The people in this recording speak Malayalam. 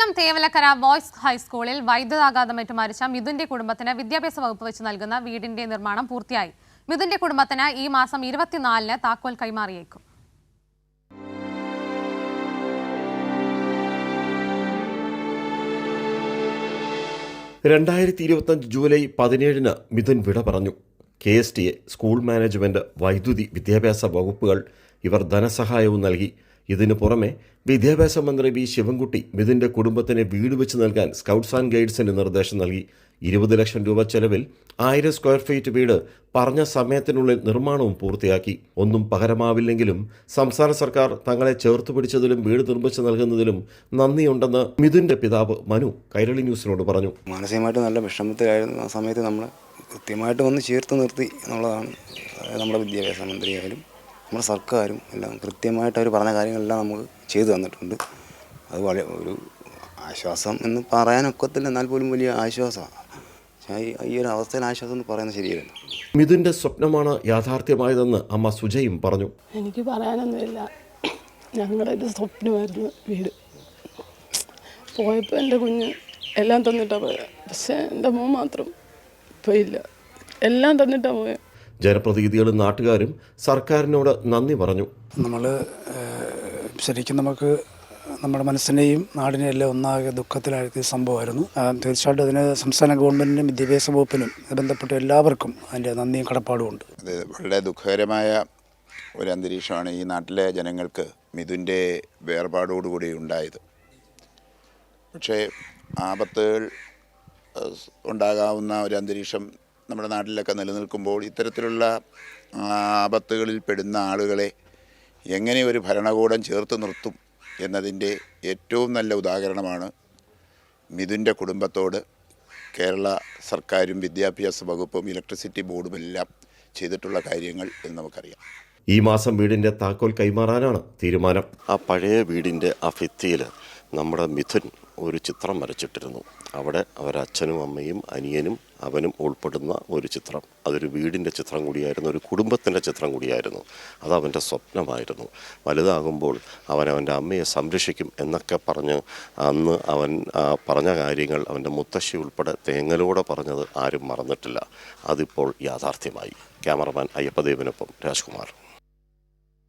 കൊല്ലം തേവലക്കര ബോയ്സ് ഹൈസ്കൂളിൽ വൈദ്യുതാഘാതമേറ്റ് മരിച്ച മിഥുന്റെ കുടുംബത്തിന് വിദ്യാഭ്യാസ വകുപ്പ് വെച്ച് നൽകുന്ന വീടിന്റെ നിർമ്മാണം പൂർത്തിയായി. മിഥുന്റെ കുടുംബത്തിന് ഈ മാസം 24-ന് താക്കോൽ കൈമാറിയേക്കും. ജൂലൈ 17-ന് മിഥുൻ വിട പറഞ്ഞു. KSTA, സ്കൂൾ മാനേജ്മെന്റ്, വൈദ്യുതി, വിദ്യാഭ്യാസ വകുപ്പുകൾ ഇവർ ധനസഹായവും നൽകി. ഇതിനു പുറമെ വിദ്യാഭ്യാസ മന്ത്രി വി ശിവൻകുട്ടി മിഥുന്റെ കുടുംബത്തിന് വീട് വെച്ച് നൽകാൻ സ്കൗട്ട്സ് ആൻഡ് ഗൈഡ്സിന് നിർദ്ദേശം നൽകി. 20 ലക്ഷം രൂപ ചെലവിൽ 1000 സ്ക്വയർ ഫീറ്റ് വീട് പറഞ്ഞ സമയത്തിനുള്ളിൽ നിർമ്മാണവും പൂർത്തിയാക്കി. ഒന്നും പകരമാവില്ലെങ്കിലും സംസ്ഥാന സർക്കാർ തങ്ങളെ ചേർത്ത് പിടിച്ചതിലും വീട് നിർമ്മിച്ചു നൽകുന്നതിലും നന്ദിയുണ്ടെന്ന് മിഥുന്റെ പിതാവ് മനു കൈരളി ന്യൂസിനോട് പറഞ്ഞു. മാനസികമായിട്ട് നല്ല വിഷമത്തിലായിരുന്നു. ആ സമയത്ത് നമ്മൾ കൃത്യമായിട്ട് വന്ന് ചേർത്ത് നിർത്തി എന്നുള്ളതാണ്. നമ്മുടെ വിദ്യാഭ്യാസ മന്ത്രിയായാലും നമ്മുടെ സർക്കാരും എല്ലാം കൃത്യമായിട്ട് അവർ പറഞ്ഞ കാര്യങ്ങളെല്ലാം നമുക്ക് ചെയ്തു തന്നിട്ടുണ്ട്. അത് വളരെ ഒരു ആശ്വാസം എന്ന് പറയാനൊക്കത്തില്ല, എന്നാൽ പോലും വലിയ ആശ്വാസമാണ്. ഈ ഒരു അവസ്ഥയിൽ ആശ്വാസം എന്ന് പറയുന്നത് ശരിയല്ല. മിഥുന്റെ സ്വപ്നമാണ് യാഥാർത്ഥ്യമായതെന്ന് അമ്മ സുജയും പറഞ്ഞു. എനിക്ക് പറയാനൊന്നുമില്ല, ഞങ്ങളുടെ ഒരു സ്വപ്നമായിരുന്നു വീട്. പോയപ്പോൾ എൻ്റെ കുഞ്ഞ് എല്ലാം തന്നിട്ടാണ് പോയത്. പക്ഷേ എൻ്റെ മോൻ മാത്രം പോയില്ല, എല്ലാം തന്നിട്ടാണ് പോയത്. ജനപ്രതിനിധികളും നാട്ടുകാരും സർക്കാരിനോട് നന്ദി പറഞ്ഞു. നമ്മൾ ശരിക്കും നമുക്ക് നമ്മുടെ മനസ്സിനെയും നാടിനെയും എല്ലാം ഒന്നാകെ ദുഃഖത്തിലാഴ്ത്തിയ സംഭവമായിരുന്നു. തീർച്ചയായിട്ടും അതിന് സംസ്ഥാന ഗവൺമെൻറ്റിനും വിദ്യാഭ്യാസ വകുപ്പിനും ബന്ധപ്പെട്ട എല്ലാവർക്കും അതിൻ്റെ നന്ദിയും കടപ്പാടുമുണ്ട്. അത് വളരെ ദുഃഖകരമായ ഒരു അന്തരീക്ഷമാണ് ഈ നാട്ടിലെ ജനങ്ങൾക്ക് മിഥുൻ്റെ വേർപാടോടുകൂടി ഉണ്ടായത്. പക്ഷേ ആപത്തുകൾ ഉണ്ടാകാവുന്ന ഒരു അന്തരീക്ഷം നമ്മുടെ നാട്ടിലൊക്കെ നിലനിൽക്കുമ്പോൾ ഇത്തരത്തിലുള്ള ആപത്തുകളിൽ പെടുന്ന ആളുകളെ എങ്ങനെ ഒരു ഭരണകൂടം ചേർത്ത് നിർത്തും എന്നതിൻ്റെ ഏറ്റവും നല്ല ഉദാഹരണമാണ് മിഥുൻ്റെ കുടുംബത്തോട് കേരള സർക്കാരും വിദ്യാഭ്യാസ വകുപ്പും ഇലക്ട്രിസിറ്റി ബോർഡും എല്ലാം ചെയ്തിട്ടുള്ള കാര്യങ്ങൾ എന്ന് നമുക്കറിയാം. ഈ മാസം വീടിൻ്റെ താക്കോൽ കൈമാറാനാണ് തീരുമാനം. ആ പഴയ വീടിൻ്റെ ആ ഭിത്തിയിൽ നമ്മുടെ മിഥുൻ ഒരു ചിത്രം വരച്ചിട്ടിരുന്നു. അവിടെ അവരച്ഛനും അമ്മയും അനിയനും അവനും ഉൾപ്പെടുന്ന ഒരു ചിത്രം. അതൊരു വീടിൻ്റെ ചിത്രം കൂടിയായിരുന്നു, ഒരു കുടുംബത്തിൻ്റെ ചിത്രം കൂടിയായിരുന്നു. അതവൻ്റെ സ്വപ്നമായിരുന്നു. വലുതാകുമ്പോൾ അവൻ്റെ അമ്മയെ സംരക്ഷിക്കും എന്നൊക്കെ പറഞ്ഞ് അന്ന് അവൻ പറഞ്ഞ കാര്യങ്ങൾ അവൻ്റെ മുത്തശ്ശി ഉൾപ്പെടെ തേങ്ങലോടെ പറഞ്ഞത് ആരും മറന്നിട്ടില്ല. അതിപ്പോൾ യാഥാർത്ഥ്യമായി. ക്യാമറമാൻ അയ്യപ്പദേവിനൊപ്പം രാജ്കുമാർ.